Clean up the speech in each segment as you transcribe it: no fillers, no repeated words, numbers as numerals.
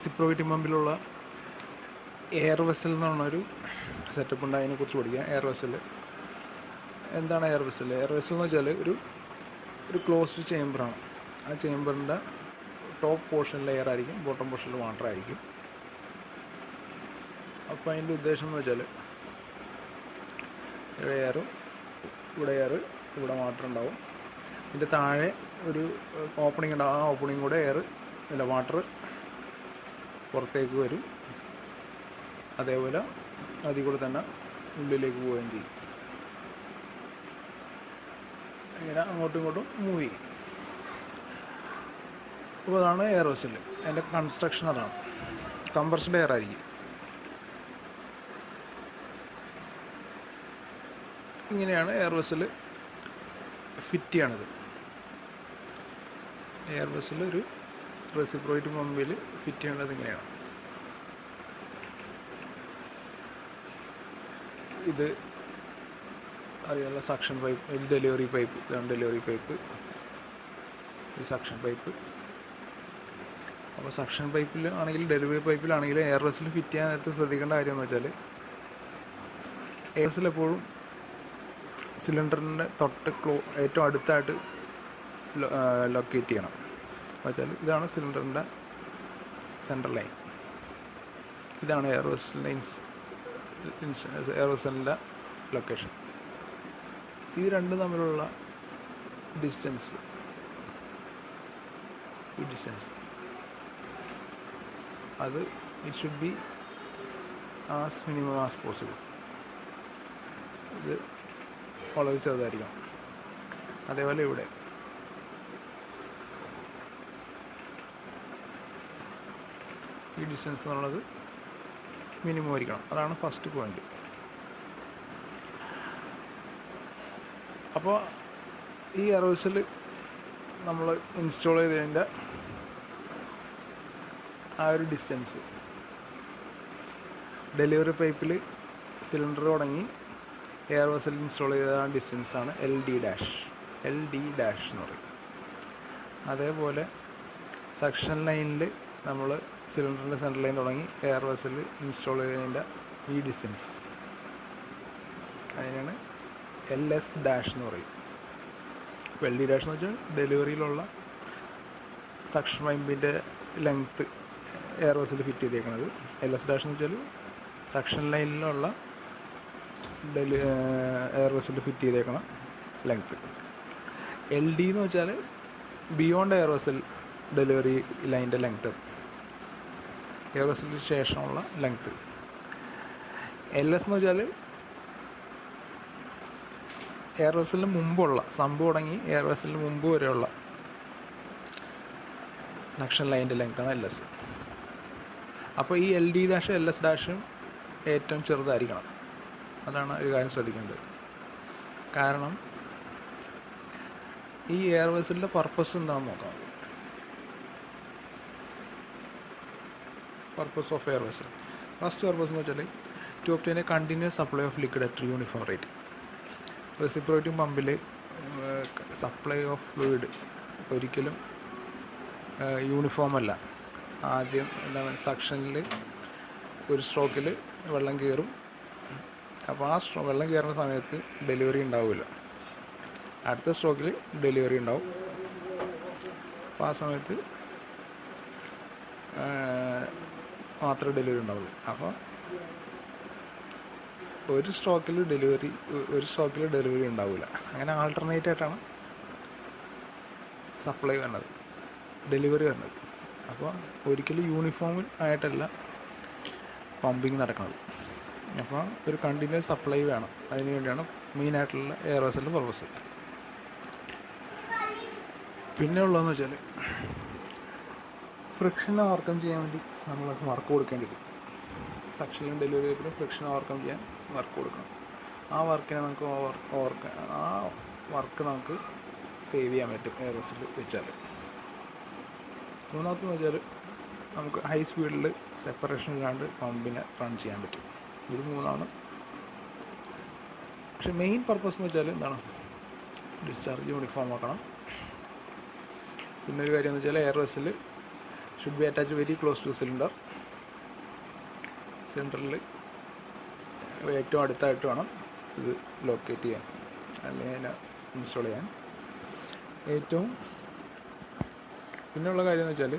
Reciprocating പമ്പിലുള്ള air vessel എന്ന് പറഞ്ഞൊരു setup ഉണ്ട്. അതിനെക്കുറിച്ച് പഠിക്കാം. എയർ വെസൽ എന്താണ്? എയർ വെസൽ എന്ന് വെച്ചാൽ ഒരു ക്ലോസ്ഡ് ചേമ്പറാണ്. ആ ചേമ്പറിൻ്റെ ടോപ്പ് പോർഷനിൽ എയർ ആയിരിക്കും, ബോട്ടം പോർഷനിൽ വാട്ടർ ആയിരിക്കും. അപ്പോൾ അതിൻ്റെ ഉദ്ദേശം എന്ന് വെച്ചാൽ ഇവിടെ എയർ ഇവിടെ വാട്ടർ ഉണ്ടാവും. ഇതിൻ്റെ താഴെ ഒരു ഓപ്പണിംഗ് ഉണ്ടാവും. ആ ഓപ്പണിംഗ് കൂടെ വാട്ടർ പുറത്തേക്ക് വരും. അതേപോലെ അതിൽ കൂടെ തന്നെ ഉള്ളിലേക്ക് പോവുകയും ചെയ്യും. ഇങ്ങനെ അങ്ങോട്ടും ഇങ്ങോട്ടും മൂവ് ചെയ്യും. അപ്പോൾ അതാണ് എയർ വെസൽ. അതിൻ്റെ കൺസ്ട്രക്ഷൻ അതാണ്. കംപ്രസ്ഡ് എയർ ആയിരിക്കും. ഇങ്ങനെയാണ് എയർ വെസൽ ഫിറ്റ് ചെയ്യണത്. എയർ വെസൽ ഒരു റെസിപ്രോക്കേറ്റിംഗ് പമ്പിൽ ഫിറ്റ് ചെയ്യേണ്ടത് ഇങ്ങനെയാണ്. ഇത് അറിയാനുള്ള സക്ഷൻ പൈപ്പ്, ഇത് ഡെലിവറി പൈപ്പ്, ഇതാണ് ഡെലിവറി പൈപ്പ്, ഈ സക്ഷൻ പൈപ്പ്. അപ്പോൾ സക്ഷൻ പൈപ്പിൽ ആണെങ്കിലും ഡെലിവറി പൈപ്പിലാണെങ്കിലും എയർ വെസൽ ഫിറ്റ് ചെയ്യാൻ നേരത്തെ ശ്രദ്ധിക്കേണ്ട കാര്യം എന്ന് വെച്ചാൽ എയർ വെസൽ എപ്പോഴും സിലിണ്ടറിൻ്റെ ഏറ്റവും അടുത്തായിട്ട് ലൊക്കേറ്റ് ചെയ്യണം. വെച്ചാൽ ഇതാണ് സിലിണ്ടറിൻ്റെ സെൻട്രൽ ലൈൻ. ഇതാണ് എയർ വെസലിൻ്റെ ലൊക്കേഷൻ. ഈ രണ്ടും തമ്മിലുള്ള ഡിസ്റ്റൻസ്, അത് it should be as minimum as possible. ഇത് വളരെ ചെറുതായിരിക്കണം. അതേപോലെ ഇവിടെ ഈ ഡിസ്റ്റൻസ് എന്നുള്ളത് മിനിമം ആയിരിക്കണം. അതാണ് ഫസ്റ്റ് പോയിന്റ്. അപ്പോൾ ഈ എയർ വെസൽ നമ്മൾ ഇൻസ്റ്റാൾ ചെയ്തതിൻ്റെ ആ ഒരു ഡിസ്റ്റൻസ് ഡെലിവറി പൈപ്പിൽ സിലിണ്ടർ തുടങ്ങി എയർ വെസൽ ഇൻസ്റ്റാൾ ചെയ്ത ആ ഡിസ്റ്റൻസാണ് എൽ ഡി ഡാഷ് എന്ന് പറയും. അതേപോലെ സക്ഷൻ ലൈനിൽ നമ്മൾ സിലിണ്ടറിൻ്റെ സെൻട്രൽ ലൈൻ തുടങ്ങി എയർ വെസൽ ഇൻസ്റ്റാൾ ചെയ്തതിൻ്റെ ഈ ഡിസ്റ്റൻസ്, അതിനാണ് എൽ എസ് ഡാഷ് എന്ന് പറയും. ഇപ്പോൾ എൽ ഡി ഡാഷ് എന്ന് വെച്ചാൽ ഡെലിവറിയിലുള്ള സക്ഷൻ പൈപ്പിൻ്റെ ലെങ്ത്ത് എയർ വെസൽ ഫിറ്റ് ചെയ്തേക്കുന്നത്. എൽ എസ് ഡാഷ് എന്ന് വെച്ചാൽ സക്ഷൻ ലൈനിലുള്ള എയർ വെസൽ ഫിറ്റ് ചെയ്തേക്കണ ലെങ്ത്ത്. എൽ ഡി എന്ന് വെച്ചാൽ ബിയോണ്ട് എയർ വെസൽ ഡെലിവറി ലൈൻ്റെ ലെങ്ത്ത്, എയർ വെസലിന് ശേഷമുള്ള ലെങ്ത്ത്. എൽ എസ് എന്ന് വെച്ചാൽ എയർ വെസലിന് മുമ്പുള്ള സംഭവം തുടങ്ങി എയർ വെസലിന് മുമ്പ് വരെയുള്ള സക്ഷൻ ലൈൻ്റെ ലെങ്ത്താണ് എൽ എസ്. അപ്പോൾ ഈ എൽ ഡി ഡാഷും എൽ എസ് ഡാഷും ഏറ്റവും ചെറുതായിരിക്കണം. അതാണ് ഒരു കാര്യം ശ്രദ്ധിക്കേണ്ടത്. കാരണം ഈ എയർ വെസലിൻ്റെ പർപ്പസ് എന്താണെന്ന് നോക്കാം. Purpose of air vessel. First purpose എന്ന് വെച്ചാൽ to obtain a continuous supply of liquid at uniform rate. Reciprocating പമ്പിൽ സപ്ലൈ ഓഫ് ഫ്ലൂയിഡ് ഒരിക്കലും യൂണിഫോം അല്ല. ആദ്യം സക്ഷനിൽ ഒരു സ്ട്രോക്കിൽ വെള്ളം കയറും. അപ്പോൾ ആ വെള്ളം കയറുന്ന സമയത്ത് ഡെലിവറി ഉണ്ടാവില്ല. അടുത്ത സ്ട്രോക്കിൽ ഡെലിവറി ഉണ്ടാവും. അപ്പോൾ ആ സമയത്ത് മാത്രമേ ഡെലിവറി ഉണ്ടാവുള്ളൂ. അപ്പോൾ ഒരു സ്ട്രോക്കിൽ ഡെലിവറി ഉണ്ടാവില്ല. അങ്ങനെ ആൾട്ടർനേറ്റ് ആയിട്ടാണ് സപ്ലൈ വരുന്നത്, ഡെലിവറി വരുന്നത്. അപ്പോൾ ഒരിക്കലും യൂണിഫോം ആയിട്ടല്ല പമ്പിങ് നടക്കുന്നത്. അപ്പോൾ ഒരു കണ്ടിന്യൂസ് സപ്ലൈ വേണം. അതിന് വേണ്ടിയാണ് മെയിനായിട്ടുള്ള എയർ വെസലിൻ്റെ പർപ്പസ്. പിന്നെ ഉള്ളതെന്ന് വെച്ചാൽ ഫ്രിക്ഷനെ ഓവർകം ചെയ്യാൻ വേണ്ടി നമ്മൾ വർക്ക് കൊടുക്കേണ്ടി വരും. സക്ഷനിലും ഡെലിവറി പൈപ്പിലും ഫ്രിക്ഷനെ ഓവർകം ചെയ്യാൻ വർക്ക് കൊടുക്കണം. ആ വർക്കിനെ നമുക്ക് നമുക്ക് സേവ് ചെയ്യാൻ പറ്റും എയർ വെസൽ വെച്ചാൽ. മൂന്നാമത്തെന്ന് വെച്ചാൽ നമുക്ക് ഹൈ സ്പീഡിൽ സെപ്പറേഷൻ ഇല്ലാണ്ട് പമ്പിനെ റൺ ചെയ്യാൻ പറ്റും. ഇത് മൂന്നാണ്. പക്ഷെ മെയിൻ പർപ്പസ് എന്ന് വെച്ചാൽ എന്താണ്? ഡിസ്ചാർജ് യൂണിഫോം ആക്കണം. പിന്നെ ഒരു കാര്യം എന്ന് വെച്ചാൽ air vessel should be attach very close to cylinder. സിലിണ്ടറിൽ ഏറ്റവും അടുത്തായിട്ട് വേണം ഇത് ലൊക്കേറ്റ് ചെയ്യാൻ, അല്ലെങ്കിൽ അതിനെ ഇൻസ്റ്റാൾ ചെയ്യാൻ. ഏറ്റവും പിന്നെയുള്ള കാര്യം എന്ന് വെച്ചാൽ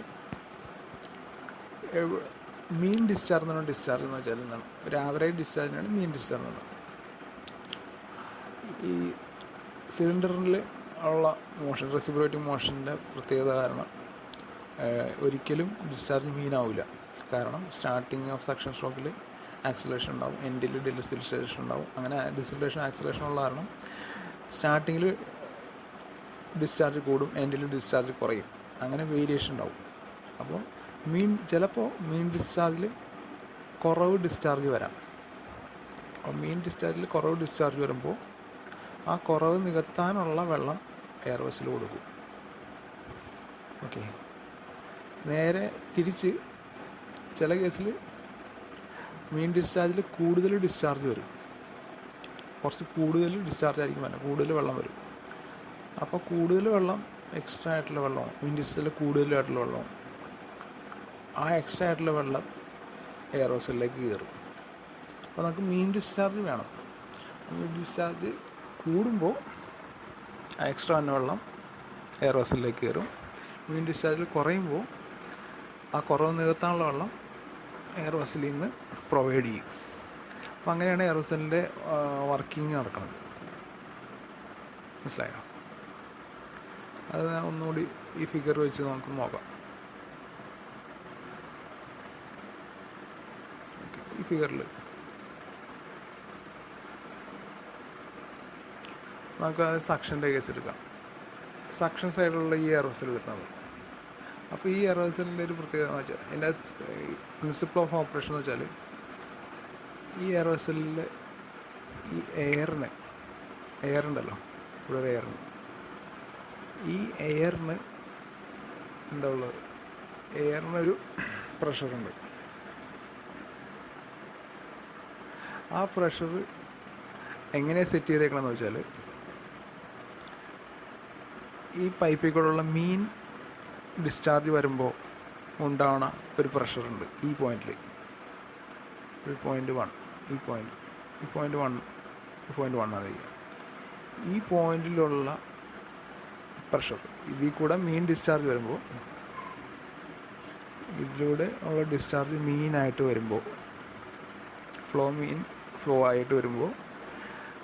മീൻ ഡിസ്ചാർജ് എന്ന് പറഞ്ഞാൽ ഡിസ്ചാർജ് എന്ന് വെച്ചാൽ എന്താണ്, ഒരു ആവറേജ് ഡിസ്ചാർജിനാണ് മീൻ ഡിസ്ചാർജ് എന്ന് പറയുന്നത്. ഈ സിലിണ്ടറിൽ ഉള്ള മോഷൻ, റെസിപ്രോക്കേറ്റിംഗ് മോഷൻ്റെ പ്രത്യേകത കാരണം ഒരിക്കലും ഡിസ്ചാർജ് മീനാവില്ല. കാരണം സ്റ്റാർട്ടിങ് ഓഫ് സക്ഷൻ സ്ട്രോക്കിൽ ആക്സിലേഷൻ ഉണ്ടാവും, എൻഡിൽ ഡിസിലേഷൻ ഉണ്ടാവും. അങ്ങനെ ഡിസിലേഷൻ ആക്സിലേഷൻ ഉള്ള കാരണം സ്റ്റാർട്ടിങ്ങിൽ ഡിസ്ചാർജ് കൂടും, എൻഡിൽ ഡിസ്ചാർജ് കുറയും. അങ്ങനെ വേരിയേഷൻ ഉണ്ടാവും. അപ്പോൾ ചിലപ്പോൾ മീൻ ഡിസ്ചാർജിൽ കുറവ് ഡിസ്ചാർജ് വരാം. അപ്പോൾ മീൻ ഡിസ്ചാർജിൽ കുറവ് ഡിസ്ചാർജ് വരുമ്പോൾ ആ കുറവ് നികത്താനുള്ള വെള്ളം എയർ വെസ്സിൽ കൊടുക്കും. ഓക്കെ. നേരെ തിരിച്ച് ചില കേസിൽ മീൻ ഡിസ്ചാർജിൽ കൂടുതൽ ഡിസ്ചാർജ് വരും, കുറച്ച് കൂടുതൽ ഡിസ്ചാർജ് ആയിരിക്കും വേണം, കൂടുതൽ വെള്ളം വരും. അപ്പോൾ കൂടുതൽ വെള്ളം എക്സ്ട്രാ ആയിട്ടുള്ള വെള്ളമാണ്, മീൻ ഡിസ്ചാർജിൽ കൂടുതലായിട്ടുള്ള വെള്ളമാണ്. ആ എക്സ്ട്രാ ആയിട്ടുള്ള വെള്ളം എയർ വെസലിലേക്ക് കയറും. അപ്പോൾ നമുക്ക് മീൻ ഡിസ്ചാർജ് വേണം. മീൻ ഡിസ്ചാർജ് കൂടുമ്പോൾ ആ എക്സ്ട്രാ വന്ന വെള്ളം എയർ വെസലിലേക്ക് കയറും. മീൻ ഡിസ്ചാർജിൽ കുറയുമ്പോൾ ആ കുറവ് നികത്താനുള്ള വെള്ളം എയർ വെസലിൽ നിന്ന് പ്രൊവൈഡ് ചെയ്യും. അപ്പോൾ അങ്ങനെയാണ് എയർ വെസലിൻ്റെ വർക്കിംഗ് നടക്കുന്നത്. മനസ്സിലായോ? അത് ഒന്നുകൂടി ഈ ഫിഗർ വെച്ച് നമുക്ക് നോക്കാം. ഈ ഫിഗറിൽ നമുക്ക് സക്ഷൻ്റെ കേസ് എടുക്കാം. സക്ഷൻ സൈഡിലുള്ള ഈ എയർ വെസൽ എടുത്താൽ മതി. അപ്പോൾ ഈ എയർ വെസലിൻ്റെ ഒരു പ്രത്യേകത എന്ന് വെച്ചാൽ, അതിൻ്റെ പ്രിൻസിപ്പിൾ ഓഫ് ഓപ്പറേഷൻ എന്ന് വെച്ചാൽ, ഈ എയർ വെസലിൽ ഈ എയറുണ്ടല്ലോ, ഇവിടെ ഒരു എയറിന്, ഈ എയറിന് എന്താ ഉള്ളത്, എയറിനൊരു പ്രഷറുണ്ട്. ആ പ്രഷർ എങ്ങനെ സെറ്റ് ചെയ്തേക്കണമെന്ന് വെച്ചാൽ, ഈ പൈപ്പിൽ കൂടെയുള്ള മീൻ ഡിസ്ചാർജ് വരുമ്പോൾ ഉണ്ടാവണ ഒരു പ്രഷറുണ്ട് ഈ പോയിന്റിൽ, ഒരു .1, ഈ പോയിന്റ് 1 അറിയുക. ഈ പോയിന്റിലുള്ള പ്രഷർ, ഇതിൽ കൂടെ മീൻ ഡിസ്ചാർജ് വരുമ്പോൾ, ഇതിലൂടെ ഉള്ള ഡിസ്ചാർജ് മീനായിട്ട് വരുമ്പോൾ, ഫ്ലോ ആയിട്ട് വരുമ്പോൾ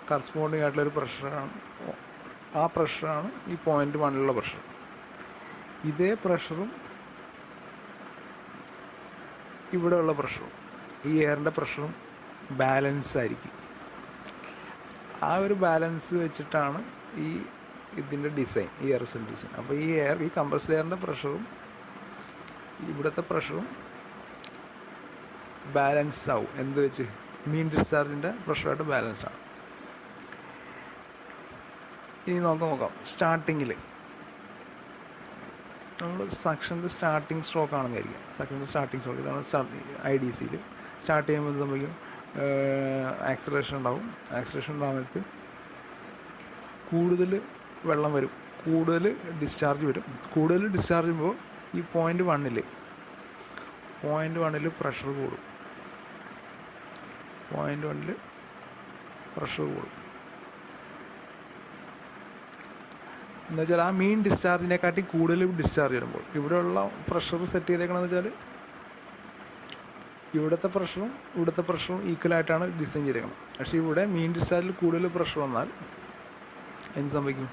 കറസ്പോണ്ടിങ് ആയിട്ടുള്ളൊരു പ്രഷറാണ്. ആ പ്രഷറാണ് ഈ .1 പ്രഷർ. ഇതേ പ്രഷറും ഇവിടെയുള്ള പ്രഷറും, ഈ എയറിൻ്റെ പ്രഷറും ബാലൻസ് ആയിരിക്കും. ആ ഒരു ബാലൻസ് വെച്ചിട്ടാണ് ഇതിൻ്റെ ഡിസൈൻ, ഈ എയർ വെസൽ ഡിസൈൻ. അപ്പോൾ ഈ കംപ്രസ്ഡ് എയറിൻ്റെ പ്രഷറും ഇവിടുത്തെ പ്രഷറും ബാലൻസ് ആവും. എന്ത് വെച്ച്? മീൻ ഡിസ്ചാർജിൻ്റെ പ്രഷറായിട്ട് ബാലൻസ് ആണ്. ഇനി നോക്കാം. സ്റ്റാർട്ടിങ്ങിൽ നമ്മൾ സക്ഷൻ്റെ സ്റ്റാർട്ടിങ് സ്ട്രോക്ക് ആണെന്ന് വിചാരിക്കുക. സക്ഷൻ്റെ സ്റ്റാർട്ടിങ് സ്ട്രോക്ക് ഇതാണ്. IDCയിൽ സ്റ്റാർട്ട് ചെയ്യുമ്പോൾ നമുക്ക് ആക്സിലറേഷൻ ഉണ്ടാവും. ആക്സിലറേഷൻ ഉണ്ടാകുന്നിടത്ത് കൂടുതൽ വെള്ളം വരും, കൂടുതൽ ഡിസ്ചാർജ് വരും. കൂടുതൽ ഡിസ്ചാർജ് ചെയ്യുമ്പോൾ ഈ .1 പ്രഷർ കൂടും. .1 പ്രഷർ കൂടും എന്ന് വെച്ചാൽ, ആ മീൻ ഡിസ്ചാർജിനെക്കാട്ടി കൂടുതൽ ഡിസ്ചാർജ് ചെയ്യുമ്പോൾ ഇവിടെയുള്ള പ്രഷർ സെറ്റ് ചെയ്തേക്കണമെന്ന് വെച്ചാൽ, ഇവിടുത്തെ പ്രഷറും ഈക്വലായിട്ടാണ് ഡിസൈൻ ചെയ്തേക്കണം. പക്ഷേ ഇവിടെ മീൻ ഡിസ്ചാർജിൽ കൂടുതൽ പ്രഷർ വന്നാൽ എന്ത് സംഭവിക്കും?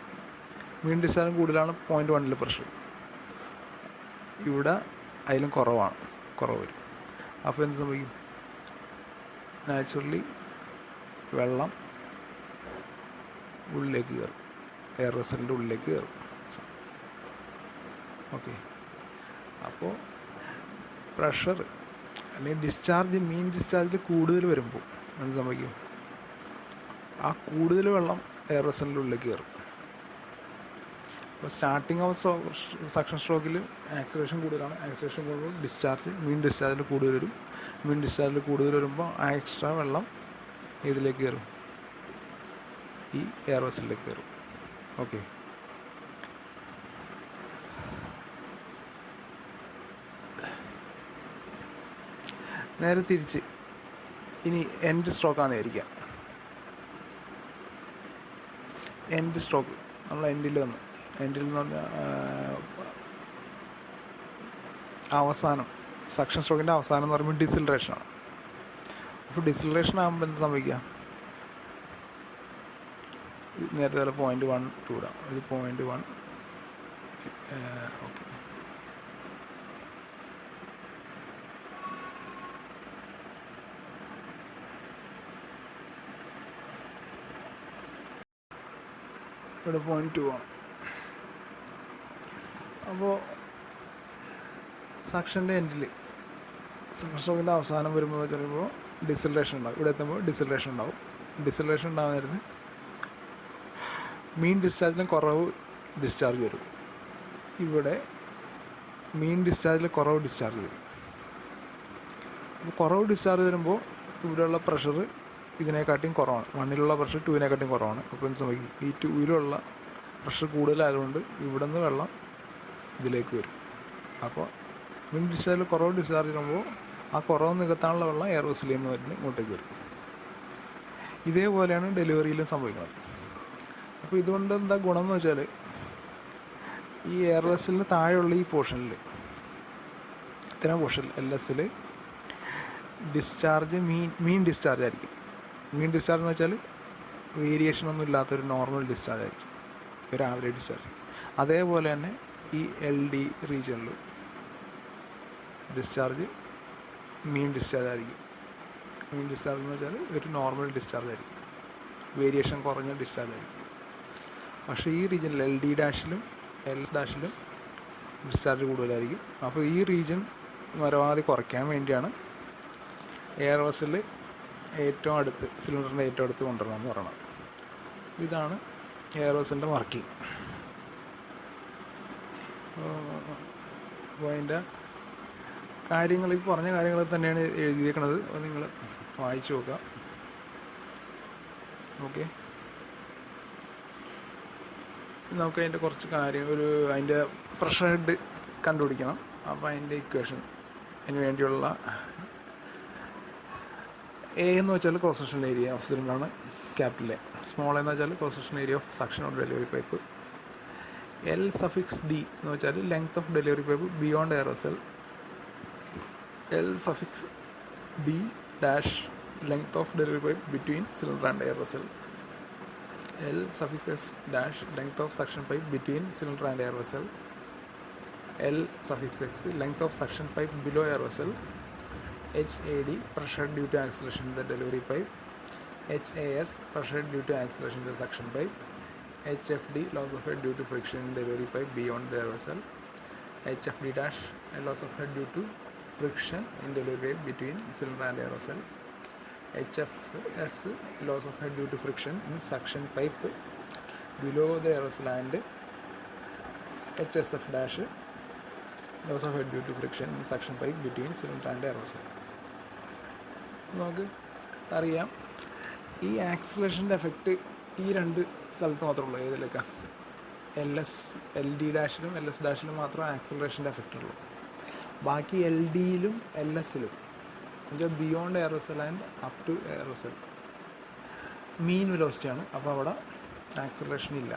മീൻ ഡിസ്ചാർജ് കൂടുതലാണ് .1 പ്രഷർ, ഇവിടെ അതിലും കുറവ് വരും. അപ്പോൾ എന്ത് സംഭവിക്കും? നാച്ചുറലി വെള്ളം ഉള്ളിലേക്ക് കയറും, എയർ വെസലിൻ്റെ ഉള്ളിലേക്ക് കയറും. ഓക്കെ. അപ്പോൾ പ്രഷർ അല്ലെങ്കിൽ മീൻ ഡിസ്ചാർജിൽ കൂടുതൽ വരുമ്പോൾ എന്ത് സംഭവിക്കും? ആ കൂടുതൽ വെള്ളം എയർ വെസലിൻ്റെ ഉള്ളിലേക്ക് കയറും. അപ്പോൾ സ്റ്റാർട്ടിങ് ഓഫ് സക്ഷൻ സ്ട്രോക്കിൽ ആക്സിലറേഷൻ കൂടുതലാണ്. ആക്സിലറേഷൻ കൂടുമ്പോൾ മീൻ ഡിസ്ചാർജിൽ കൂടുതൽ വരും. മീൻ ഡിസ്ചാർജിൽ കൂടുതൽ വരുമ്പോൾ ആ എക്സ്ട്രാ വെള്ളം ഇതിലേക്ക് കയറും, ഈ എയർ വെസലിലേക്ക് കയറും. ഓക്കെ. നേരെ തിരിച്ച് ഇനി എൻഡ് സ്ട്രോക്കാണെന്ന് വിചാരിക്കാം. എൻഡ് സ്ട്രോക്ക് നമ്മൾ എൻഡിൽ വന്നു. എൻഡിൽ എന്ന് പറഞ്ഞാൽ അവസാനം, സക്ഷൻ സ്ട്രോക്കിൻ്റെ അവസാനം എന്ന് പറയുമ്പോൾ ഡിസിലറേഷനാണ്. അപ്പോൾ ഡിസിലറേഷൻ ആകുമ്പോൾ എന്ത് സംഭവിക്കുക? നേരത്തെ പോലെ 0.12 ഇടാം. ഇത് 0.1. ഓക്കെ, ഇവിടെ 0.2 ആണ്. അപ്പോൾ സക്ഷൻ്റെ എൻഡിൽ, സക്ഷൻ സ്ട്രോക്കിൻ്റെ അവസാനം വരുമ്പോൾ ചിലപ്പോൾ ഡിസിലറേഷൻ ഉണ്ടാവും. ഇവിടെ എത്തുമ്പോൾ ഡിസിലറേഷൻ ഉണ്ടാവും. ഡിസിലറേഷൻ ഉണ്ടാകുന്നതിന് മീൻ ഡിസ്ചാർജിലും കുറവ് ഡിസ്ചാർജ് വരും. ഇവിടെ മീൻ ഡിസ്ചാർജിൽ കുറവ് ഡിസ്ചാർജ് വരും. അപ്പോൾ കുറവ് ഡിസ്ചാർജ് വരുമ്പോൾ ഇവിടെയുള്ള പ്രഷർ ഇതിനെക്കാട്ടിയും കുറവാണ്. 1ലുള്ള പ്രഷർ 2നെക്കാട്ടിയും കുറവാണ്. അപ്പോൾ എന്ത് സംഭവിക്കും? ഈ 2ലുള്ള പ്രഷർ കൂടുതലായതുകൊണ്ട് ഇവിടെ നിന്ന് വെള്ളം ഇതിലേക്ക് വരും. അപ്പോൾ മീൻ ഡിസ്ചാർജിൽ കുറവ് ഡിസ്ചാർജ് ചെയ്യുമ്പോൾ ആ കുറവ് നികത്താനുള്ള വെള്ളം എയർ വെസലിൽ നിന്ന് വരുന്നത് ഇങ്ങോട്ടേക്ക് വരും. ഇതേപോലെയാണ് ഡെലിവറിയിലും സംഭവിക്കുന്നത്. അപ്പോൾ ഇതുകൊണ്ട് എന്താ ഗുണം എന്ന് വെച്ചാൽ, ഈ എയർ വെസലിന് താഴെയുള്ള ഈ പോർഷനിൽ, ഇത്തരം പോർഷനിൽ LSൽ ഡിസ്ചാർജ് മീൻ ഡിസ്ചാർജ് ആയിരിക്കും. മീൻ ഡിസ്ചാർജ് എന്ന് വെച്ചാൽ വേരിയേഷൻ ഒന്നും ഇല്ലാത്തൊരു നോർമൽ ഡിസ്ചാർജ് ആയിരിക്കും, ഒരു ആവറേജ് ഡിസ്ചാർജ്. അതേപോലെ തന്നെ ഈ LD റീജിയനിൽ ഡിസ്ചാർജ് മീൻ ഡിസ്ചാർജ് ആയിരിക്കും. മീൻ ഡിസ്ചാർജ് എന്ന് വെച്ചാൽ ഒരു നോർമൽ ഡിസ്ചാർജ് ആയിരിക്കും, വേരിയേഷൻ കുറഞ്ഞ ഡിസ്ചാർജ് ആയിരിക്കും. പക്ഷേ ഈ റീജിയനിൽ LD ഡാഷിലും LS ഡാഷിലും ഡിസ്ചാർജ് കൂടുതലായിരിക്കും. അപ്പോൾ ഈ റീജിയൻ പരമാവധി കുറയ്ക്കാൻ വേണ്ടിയാണ് എയർ വെസൽ ഏറ്റവും അടുത്ത്, സിലിണ്ടറിൻ്റെ ഏറ്റവും അടുത്ത് കൊണ്ടുവരണമെന്ന് പറയണം. ഇതാണ് എയർ വെസലിൻ്റെ വർക്കിംഗ്. അപ്പോൾ അതിൻ്റെ കാര്യങ്ങൾ, ഈ പറഞ്ഞ കാര്യങ്ങൾ തന്നെയാണ് എഴുതിയേക്കുന്നത്. അത് നിങ്ങൾ വായിച്ചു നോക്കുക. ഓക്കെ, നമുക്ക് അതിൻ്റെ കുറച്ച് കാര്യം, അതിൻ്റെ പ്രഷർ ഹെഡ് കണ്ടുപിടിക്കണം. അപ്പോൾ അതിൻ്റെ ഇക്വേഷൻ അതിന് വേണ്ടിയുള്ള A എന്ന് വെച്ചാൽ ക്രോസ് സെക്ഷണൽ ഏരിയ ഓഫ് സിലിണ്ടറാണ്, ക്യാപിറ്റൽ A. സ്മോൾ എന്ന് വെച്ചാൽ cross sectional area of suction of delivery pipe. L(D) എന്ന് വെച്ചാൽ length of delivery pipe beyond air vessel. L(D) dash length of delivery pipe between cylinder and air vessel. L(S) dash length of suction pipe between cylinder and air vessel. L(X) length of suction pipe below air vessel. HAD pressure due to acceleration in the delivery pipe. HAS pressure due to acceleration in the suction pipe. HFD loss of head due to friction in delivery pipe beyond the air vessel. HFD dash loss of head due to friction in delivery pipe between cylinder and air vessel. HFS loss of head due to friction in suction pipe below the air vessel. And HSF dash loss of head due to friction in suction pipe between cylinder and air vessel. നമുക്ക് അറിയാം, ഈ ആക്സിലറേഷൻ്റെ effect ഈ രണ്ട് സ്ഥലത്ത് മാത്രമേ ഉള്ളൂ. ഏതിലൊക്കെ? LD ഡാഷിലും LS ഡാഷിലും മാത്രമേ ആക്സിലറേഷൻ്റെ effect ഉള്ളൂ. ബാക്കി LDയിലും LSലും എന്നുവെച്ചാൽ beyond air vessel and up to air vessel mean വെലോസിറ്റിയാണ്. അപ്പോൾ അവിടെ ആക്സിലറേഷൻ ഇല്ല.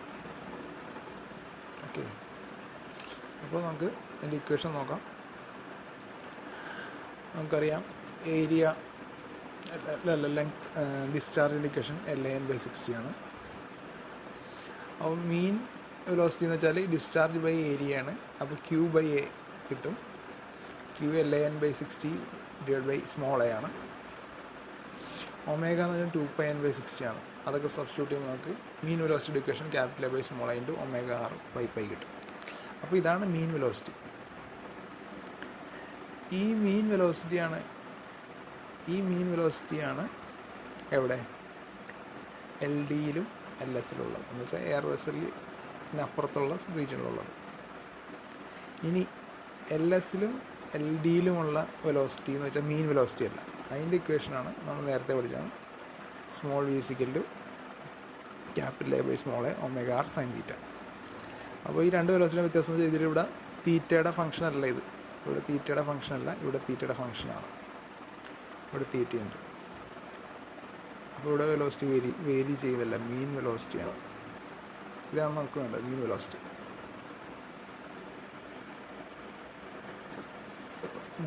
ഓക്കെ, അപ്പോൾ നമുക്ക് അതിൻ്റെ ഇക്വേഷൻ നോക്കാം. നമുക്കറിയാം ഏരിയ ലെങ്ത് ഡിസ്ചാർജിൻ്റെ ഇക്വേഷൻ LAN/60 ആണ്. അപ്പോൾ മീൻ വെലോസിറ്റി എന്ന് വെച്ചാൽ ഡിസ്ചാർജ് ബൈ ഏരിയ ആണ്. അപ്പോൾ Q/A കിട്ടും. Q LAN/60 divide by small a ആണ്. ഒമേഗ എന്ന് പറഞ്ഞാൽ 2πN/60 ആണ്. അതൊക്കെ സബ്സ്റ്റിറ്റ്യൂട്ട് ചെയ്യുമ്പോൾ നമുക്ക് mean velocity equation capital A by small a into ωr/π കിട്ടും. അപ്പോൾ ഇതാണ് മീൻ വെലോസിറ്റി. ഈ മീൻ വെലോസിറ്റിയാണ് എവിടെ? LDയിലും LSലുള്ളത്, എന്ന് വെച്ചാൽ എയർ വെസലിനപ്പുറത്തുള്ള റീജിയനിലുള്ളത്. ഇനി LSലും LDയിലുമുള്ള വെലോസിറ്റി എന്ന് വെച്ചാൽ മീൻ വെലോസിറ്റി അല്ല. അതിൻ്റെ ഇക്വേഷനാണ് നമ്മൾ നേരത്തെ പഠിച്ചാണ്. Small v = capital A by small a ωr sin θ. അപ്പോൾ ഈ രണ്ട് വെലോസിറ്റിയുടെ വ്യത്യാസം വെച്ചാൽ ഇതിലിവിടെ തീറ്റയുടെ ഫംഗ്ഷൻ അല്ല, ഇവിടെ തീറ്റയുടെ ഫംഗ്ഷൻ അല്ല, ഇവിടെ തീറ്റയുടെ ഫംഗ്ഷനാണ്. ഇവിടെ തീറ്റയുണ്ട്. അപ്പോൾ ഇവിടെ വെലോസിറ്റി വേരി ചെയ്യുന്നില്ല, മീൻ വെലോസിറ്റിയാണ്. ഇതാണ് നമുക്ക് വേണ്ടത്, മീൻ വെലോസിറ്റി.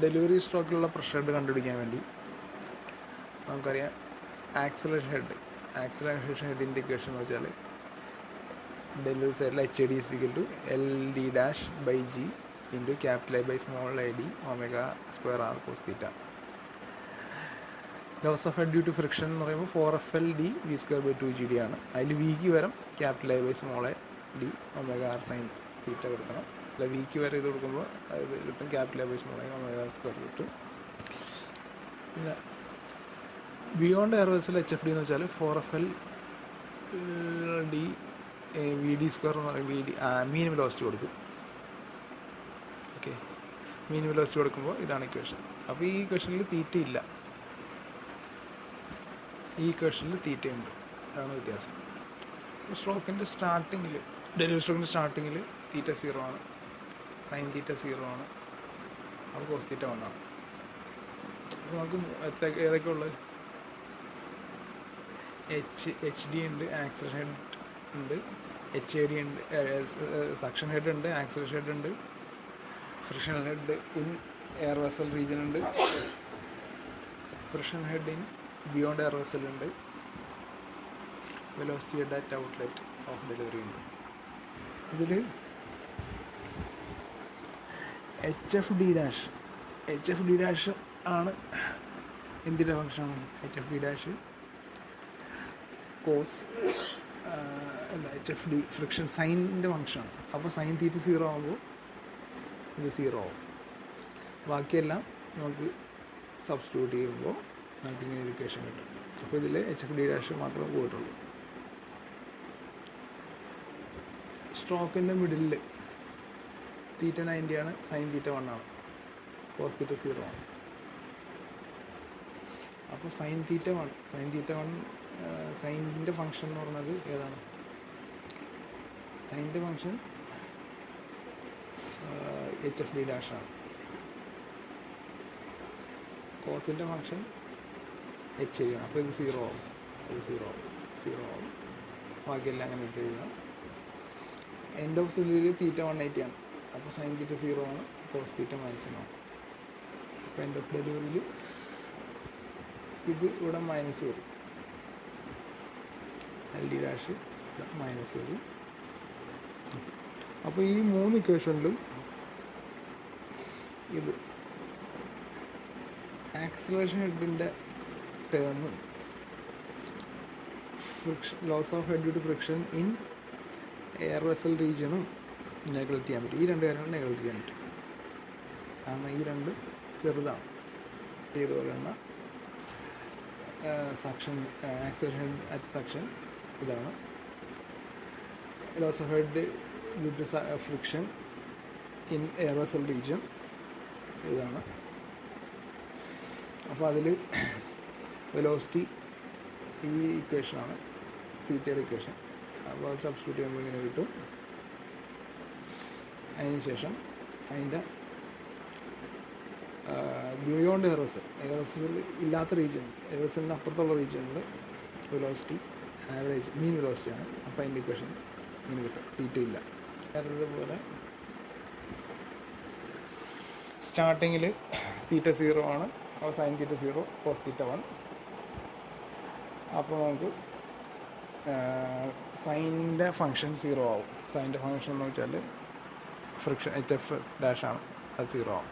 ഡെലിവറി സ്ട്രോക്കിലുള്ള പ്രഷർ ഹെഡ് കണ്ടുപിടിക്കാൻ വേണ്ടി നമുക്കറിയാം ആക്സിലറേഷൻ ഹെഡിൻ്റെ ഇക്വേഷൻ എന്ന് വെച്ചാൽ ഡെലിവറി സൈഡിൽ HAD = LD'/G into A/d ω² cos θ. Loss of head due to friction എന്ന് പറയുമ്പോൾ 4FLD V²/2GD ആണ്. അതിൽ വിക്ക് വരം A/d ω sin θ കൊടുക്കണം. അല്ല വിക്ക് വരെ ഇത് കൊടുക്കുമ്പോൾ അത് കിട്ടും A/ω² കിട്ടും. പിന്നെ ബിയോണ്ട് എയർ വെസൽ HFD എന്ന് വെച്ചാൽ 4FLD VD² എന്ന് പറയും. മീൻ വെലോസിറ്റി കൊടുക്കും. ഓക്കെ, മീൻ വെലോസിറ്റി കൊടുക്കുമ്പോൾ ഇതാണ് ഇക്വേഷൻ. അപ്പോൾ ഈ ഇക്വേഷനിൽ തീറ്റ ഇല്ല, ഈ ഇക്വേഷനിൽ തീറ്റയുണ്ട്. അതാണ് വ്യത്യാസം. സ്ട്രോക്കിൻ്റെ സ്റ്റാർട്ടിങ്ങിൽ, ഡെലിവറി സ്ട്രോക്കിൻ്റെ സ്റ്റാർട്ടിങ്ങിൽ തീറ്റ 0 ആണ്, സൈൻ തീറ്റ 0 ആണ്, അത് കോസ് തീറ്റ 1 ആണ്. അപ്പോൾ നമുക്ക് ഏതൊക്കെ ഉള്ളത്? HD ഉണ്ട്, ആക്സിലറേഷൻ ഹെഡ് ഉണ്ട്, HAD ഉണ്ട്, സക്ഷൻ ഹെഡ് ഉണ്ട്, ആക്സിലറേഷൻ ഹെഡ് ഉണ്ട്, friction head in air vessel region ഉണ്ട്, friction head in beyond air vessel ഉണ്ട്, velocity head at outlet of delivery ഉണ്ട്. ഇതിൽ HFD' ആണ് എന്തിൻ്റെ ഫംഗ്ഷനാണ്? HFD' കോസ് HFD ഫ്രിക്ഷൻ സൈനിൻ്റെ ഫംഗ്ഷനാണ്. അപ്പോൾ സൈൻ തീറ്റ 0 ആകുമ്പോൾ ഇത് 0 ആവും. ബാക്കിയെല്ലാം നമുക്ക് സബ്സ്റ്റിറ്റ്യൂട്ട് ചെയ്യുമ്പോൾ നമുക്ക് ഇങ്ങനെ ഒരു ഇക്വേഷൻ കിട്ടും. അപ്പോൾ ഇതിൽ HFD' മാത്രമേ പോയിട്ടുള്ളൂ. സ്ട്രോക്കിൻ്റെ മിഡിലിൽ തീറ്റ 90 ആണ്, സൈൻ തീറ്റ 1 ആണ്, കോസ് തീറ്റ 0 ആണ്. അപ്പോൾ സൈൻ തീറ്റ 1 സൈനിൻ്റെ ഫംഗ്ഷൻ എന്ന് പറയുന്നത് ഏതാണ്? സൈനിൻ്റെ ഫംഗ്ഷൻ HFD' ആണ്. കോസിൻ്റെ ഫംഗ്ഷൻ HAD ആണ്. അപ്പോൾ ഇത് 0 ആവും, ഇത് 0 ആവും. ബാക്കിയെല്ലാം അങ്ങനെ ഇട്ട് എഴുതാം. എൻഡ് ഓഫ് സിലിൽ തീറ്റ 180 ആണ്. അപ്പോൾ സൈൻ തീറ്റ 0 ആണ്, കോസ് തീറ്റ -1 ആണ്. അപ്പോൾ എൻഡ് ഓഫ് ഡെലിവറിയിൽ ഇത് ഇവിടെ മൈനസ് വരും, LD' മൈനസ് വരും. അപ്പോൾ ഈ 3 ഇക്വേഷനിലും ഇത് ആക്സിലറേഷൻ ഹെഡിൻ്റെ ടേമും friction loss of head due to friction in air vessel റീജിയനും നെഗ്ലക്റ്റ് ചെയ്യാൻ പറ്റും. ഈ 2 കാര്യങ്ങൾ നെഗ്ലക്റ്റ് ചെയ്യാൻ പറ്റും, കാരണം ഈ 2 ചെറുതാണ്. ഇതുപോലെ തന്നെ സക്ഷൻ ആക്സിലറേഷൻ അറ്റ് സക്ഷൻ ഇതാണ്, loss of head due to friction in air vessel region ഇതാണ്. അപ്പോൾ അതിൽ വെലോസിറ്റി ഈ ഇക്വേഷനാണ്, തീറ്റയുടെ ഇക്വേഷൻ. അപ്പോൾ അത് സബ്സ്റ്റിറ്റ്യൂട്ട് ചെയ്യുമ്പോൾ ഇങ്ങനെ കിട്ടും. അതിന് ശേഷം അതിൻ്റെ ബിയോണ്ട് എയർ വെസൽ ഇല്ലാത്ത റീജിയൻ, എയർ വെസലിന് അപ്പുറത്തുള്ള റീജിയനിൽ വെലോസിറ്റി ആവറേജ് മീൻ വെലോസിറ്റിയാണ്. അപ്പോൾ അതിൻ്റെ ഇക്വേഷൻ ഇങ്ങനെ കിട്ടും, തീറ്റ ഇല്ല. അതുപോലെ സ്റ്റാർട്ടിങ്ങിൽ തീറ്റ 0 ആണ്, അപ്പോൾ സൈൻ തീറ്റ 0, കോസ് തീറ്റ 1. അപ്പോൾ നമുക്ക് സൈനിൻ്റെ ഫംഗ്ഷൻ 0 ആവും. സൈനിൻ്റെ ഫംഗ്ഷൻ എന്ന് വെച്ചാൽ ഫ്രിക്ഷൻ HF' ആണ്, അത് 0 ആവും.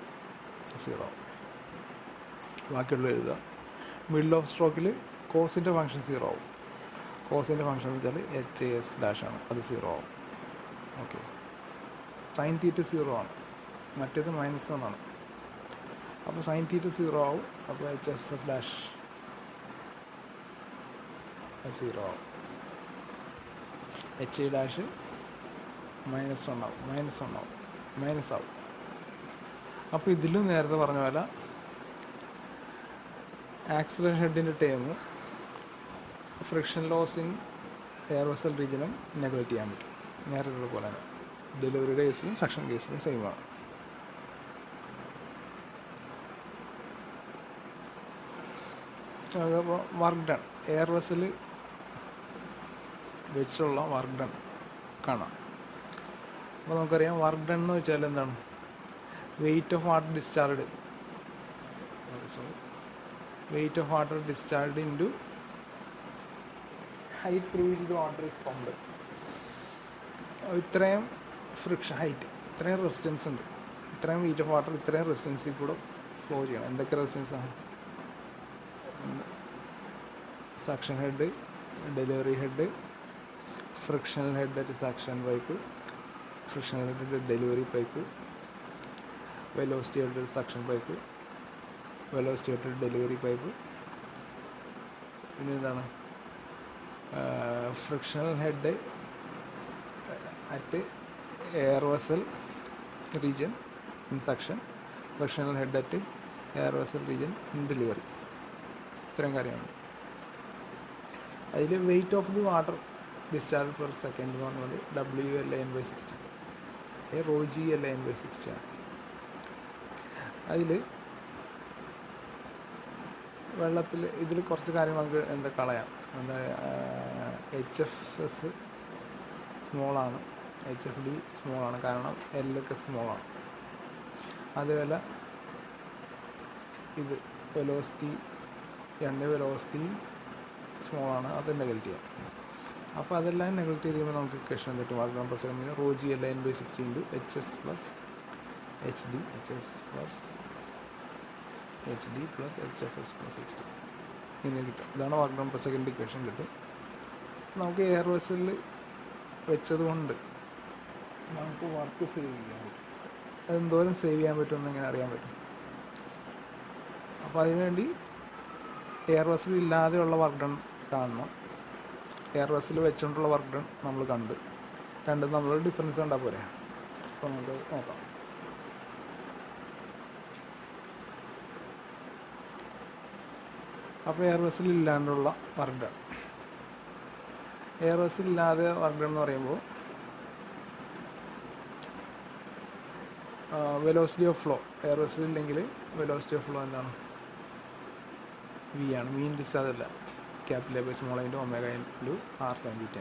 ബാക്കിയുള്ള എഴുതുക. മിഡിൽ ഓഫ് സ്ട്രോക്കിൽ കോസിൻ്റെ ഫംഗ്ഷൻ 0 ആവും. കോസിൻ്റെ ഫംഗ്ഷൻ എന്ന് വെച്ചാൽ HAS' ആണ്, അത് 0 ആവും. ഓക്കെ, സൈൻ തീറ്റ 0 ആണ്, മറ്റേത് -1 ആണ്. അപ്പോൾ സൈൻ തീറ്റ 0 ആവും. അപ്പോൾ HSF' 0 ആവും. HA' -1 ആവും. അപ്പോൾ ഇതിലും നേരത്തെ പറഞ്ഞ പോലെ ആക്സിലറേഷൻ ഹെഡിൻ്റെ term friction loss in air vessel റീജിയനും നെഗ്ലക്റ്റ് ചെയ്യാൻ പറ്റും. നേരത്തെ പോലെ തന്നെ ഡെലിവറിയുടെ കേസിലും സക്ഷൻ കേസിലും സെയിമാണ്. അപ്പോൾ വർക്ക് ഡൺ, എയർ വെസൽ വെച്ചുള്ള വർക്ക് ഡൺ കാണാം. അപ്പോൾ നമുക്കറിയാം വർക്ക് ഡൺ എന്ന് വെച്ചാൽ എന്താണ്, weight of water discharge weight of water discharge into height through which the water is pumped. ഇത്രയും ഫ്രിക്ഷൻ ഹൈറ്റ്, ഇത്രയും റെസിസ്റ്റൻസ് ഉണ്ട്, ഇത്രയും വെയിറ്റ് ഓഫ് വാട്ടർ ഇത്രയും റെസിസ്റ്റൻസിൽ കൂടെ ഫ്ലോ ചെയ്യണം. എന്തൊക്കെ റെസിസ്റ്റൻസാണ്? Suction head, delivery head, frictional head at suction pipe, frictional head delivery pipe, velocity head suction pipe, velocity head delivery pipe. പിന്നെ എന്താണ്, frictional head at air vessel region in suction, frictional head at air vessel region in delivery. ഇത്രയും കാര്യമാണ്. അതിൽ weight of the water discharge per second എന്ന് പറഞ്ഞാൽ WL/60, ρG/60 ആണ്. അതിൽ വെള്ളത്തിൽ ഇതിൽ കുറച്ച് കാര്യങ്ങൾ നമുക്ക് എന്താ കളയാം. എന്താ HFS സ്മോളാണ്, HFD സ്മോളാണ്, കാരണം L സ്മോളാണ്. അതുപോലെ ഇത് വെലോസിറ്റി, വെലോസിറ്റി സ്മോളാണ്, അത് നെഗൽറ്റ് ചെയ്യാം. അപ്പോൾ അതെല്ലാം നെഗൽറ്റ് ചെയ്യുമ്പോൾ നമുക്ക് ഇക്വേഷൻ കിട്ടും. Work done per second ρG/60 into HS plus HD, HS plus HD plus HFS plus 60 ഇങ്ങനെ കിട്ടും. ഇതാണ് work done per second equation കിട്ടും. നമുക്ക് എയർ വെസലിൽ വെച്ചത് കൊണ്ട് നമുക്ക് വർക്ക് സേവ് ചെയ്യാൻ പറ്റും. അതെന്തോരം സേവ് ചെയ്യാൻ പറ്റുമെന്ന് എങ്ങനെ അറിയാൻ പറ്റും? അപ്പോൾ അതിനുവേണ്ടി എയർ വെസൽ ഇല്ലാതെയുള്ള വർക്ക് ഡൺ കാണണം, എയർ വെസൽ വെച്ചുകൊണ്ടുള്ള വർക്ക് ഡൺ നമ്മൾ കണ്ട്, രണ്ടും നമ്മൾ ഡിഫറൻസ് കണ്ടാൽ പോരെ. അപ്പോൾ നമുക്ക് നോക്കാം. അപ്പോൾ എയർ വെസൽ ഇല്ലാണ്ടുള്ള വർക്ക് ഡൺ, എയർ വെസൽ ഇല്ലാതെ വർക്ക് ഡൺ എന്ന് പറയുമ്പോൾ velocity of flow, air vessel ഇല്ലെങ്കിൽ വെലോസിറ്റി ഓഫ് ഫ്ലോ എന്താണ്? V ആണ്. മീൻ ഡിസ്ചാർജ് അല്ല, capital small into omega into R sin θ.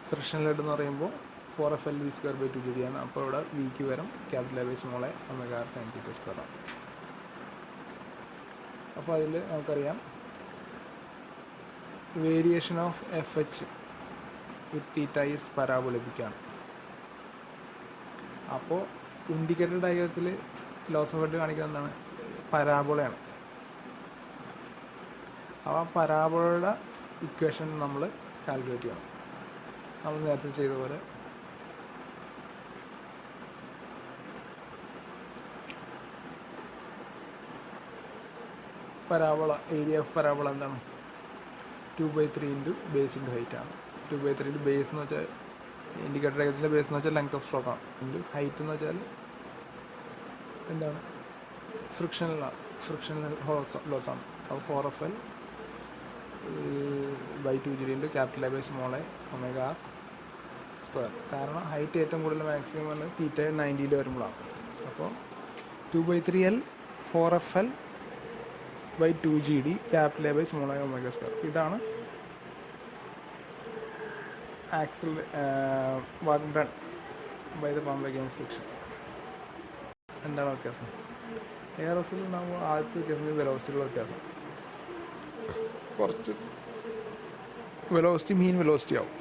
Frictional head എന്ന് പറയുമ്പോൾ 4FL V²/2GD ആണ്. അപ്പോൾ ഇവിടെ വിക്ക് വരും capital small omega R sin θ² ആണ്. അപ്പോൾ അതിൽ നമുക്കറിയാം variation of FH with θ is പരാബോളിക്കാണ്. അപ്പോൾ ഇൻഡിക്കേറ്റഡ് ഡയഗ്രത്തിൽ ലോസ് ഓഫ് ഹെഡ് കാണിക്കുന്നത് എന്താണ്? പരാബോളയാണ്. അപ്പോൾ ആ പരാബോളയുടെ ഇക്വേഷൻ നമ്മൾ കാൽക്കുലേറ്റ് ചെയ്യണം. നമ്മൾ നേരത്തെ ചെയ്ത പോലെ പരാബോള, ഏരിയ ഓഫ് പരാബോള എന്താണ്? 2/3 ഇൻറ്റു ബേസ് ഇൻറ്റു ഹൈറ്റ് ആണ്. 2/3 ഇൻറ്റു ബേസ് എന്ന് വെച്ചാൽ ഇൻഡിക്കേറ്റർ ഡയഗ്രത്തിൻ്റെ ബേസ് എന്ന് വെച്ചാൽ ലെങ്ത് ഓഫ് സ്ട്രോക്ക് ആണ്, ഇൻറ്റു ഹൈറ്റ് എന്ന് വെച്ചാൽ എന്താണ്? ഫ്രിക്ഷണൽ ലോസ് ആണ്. അപ്പോൾ 4FL /2GD into capital small omega R². കാരണം ഹൈറ്റ് ഏറ്റവും കൂടുതൽ മാക്സിമം വന്ന് θ 90 വരുമ്പോഴാണ്. അപ്പോൾ 2/3L 4FL /2GD capital small omega. ഇതാണ് axle work done by the pump against friction. എന്താണ് വ്യത്യാസം? എയർ വെസലിൽ ഉണ്ടാകുമ്പോൾ ആദ്യത്തെ വ്യത്യാസം വെലോസിറ്റിയുള്ള വ്യത്യാസം. കുറച്ച് വെലോസിറ്റി മീൻ വെലോസിറ്റി ആവും.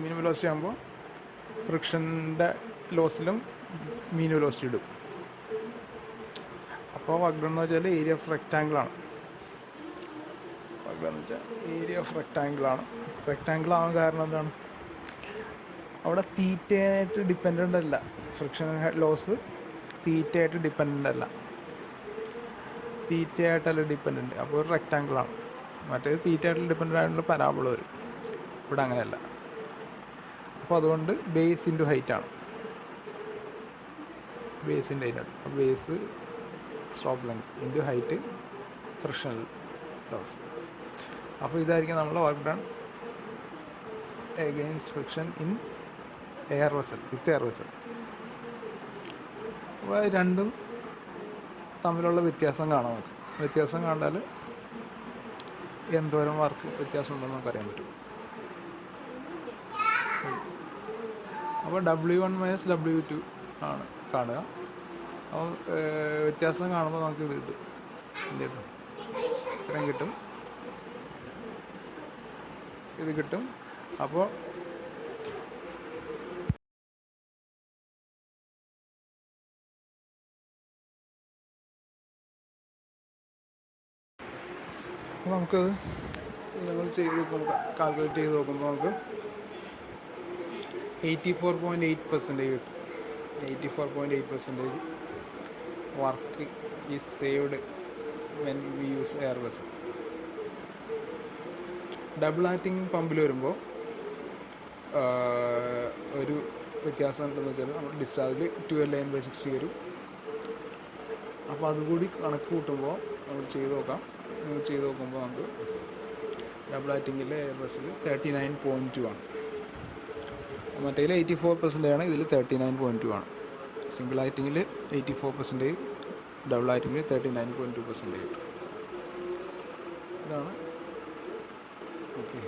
മീൻ വെലോസിറ്റി ആകുമ്പോൾ ഫ്രിക്ഷൻ്റെ ലോസിലും മീൻ വെലോസിറ്റി ഇടും. അപ്പോൾ വർക്ക് ഡൺ എന്ന് വെച്ചാൽ ഏരിയ ഓഫ് റെക്റ്റാങ്കിളാണ്. വർക്ക് ഡൺ എന്ന് വെച്ചാൽ ഏരിയ ഓഫ് റെക്റ്റാങ്കിളാണ്. റെക്റ്റാങ്കിൾ ആവാൻ കാരണം എന്താണ്? അവിടെ തീറ്റയായിട്ട് ഡിപ്പെൻഡൻ്റ് അല്ല. ഫ്രിക്ഷൻ ലോസ് തീറ്റയായിട്ട് ഡിപ്പെൻഡൻ്റ് അല്ല, തീറ്റയായിട്ടല്ല ഡിപ്പെൻഡൻറ്റ്. അപ്പോൾ ഒരു റെക്റ്റാങ്കിളാണ്. മറ്റേത് തീറ്റയായിട്ടുള്ള ഡിപ്പെൻഡൻ്റ് ആയിട്ടുള്ള പരാബോള വരും. ഇവിടെ അങ്ങനെയല്ല. അപ്പോൾ അതുകൊണ്ട് ബേസ് ഇൻറ്റു ഹൈറ്റ് ആണ്. ബേസ് ഇൻറ്റു ഹൈറ്റ് ആണ്. അപ്പോൾ base stroke length into height frictional loss. അപ്പോൾ ഇതായിരിക്കും നമ്മൾ work done against friction in air vessel with air vessel. അപ്പോൾ രണ്ടും തമ്മിലുള്ള വ്യത്യാസം കാണാം നമുക്ക്. വ്യത്യാസം കണ്ടാൽ എന്തോരം വർക്ക് വ്യത്യാസം ഉണ്ടെന്ന് നമുക്ക് അറിയാൻ പറ്റും. അപ്പോൾ W1 - W2 ആണ് കാണുക. അപ്പോൾ വ്യത്യാസം കാണുമ്പോൾ നമുക്ക് ഇത് കിട്ടും. എന്ത് കിട്ടും? ഇത്രയും കിട്ടും, ഇത് കിട്ടും. അപ്പോൾ നമുക്കത് നമ്മൾ ചെയ്ത് നോക്കുമ്പോൾ കാൽക്കുലേറ്റ് ചെയ്ത് നോക്കുമ്പോൾ നമുക്ക് 84.8% കിട്ടും. 84.8% work is saved when we use air vessel. Double acting പമ്പിൽ വരുമ്പോൾ ഒരു വ്യത്യാസം ഉണ്ടെന്ന് വെച്ചാൽ നമ്മൾ ഡിസ്ചാർജിൽ 12/60 വരും. അപ്പോൾ അതുകൂടി കണക്ക് കൂട്ടുമ്പോൾ നമ്മൾ ചെയ്ത് നോക്കുമ്പോൾ നമുക്ക് ഡബിൾ ആക്ടിങ്ങിലെ എയർ ബസ്സിൽ 39.2 ആണ്. മറ്റേതിൽ 84% ആണ്, ഇതിൽ 39.2 ആണ്. സിംഗിൾ ആക്ടിങ്ങിൽ 84%, ഡബിൾ ആക്ടിങ്ങിൽ 39.2% കിട്ടും. ഇതാണ് ഓക്കെ.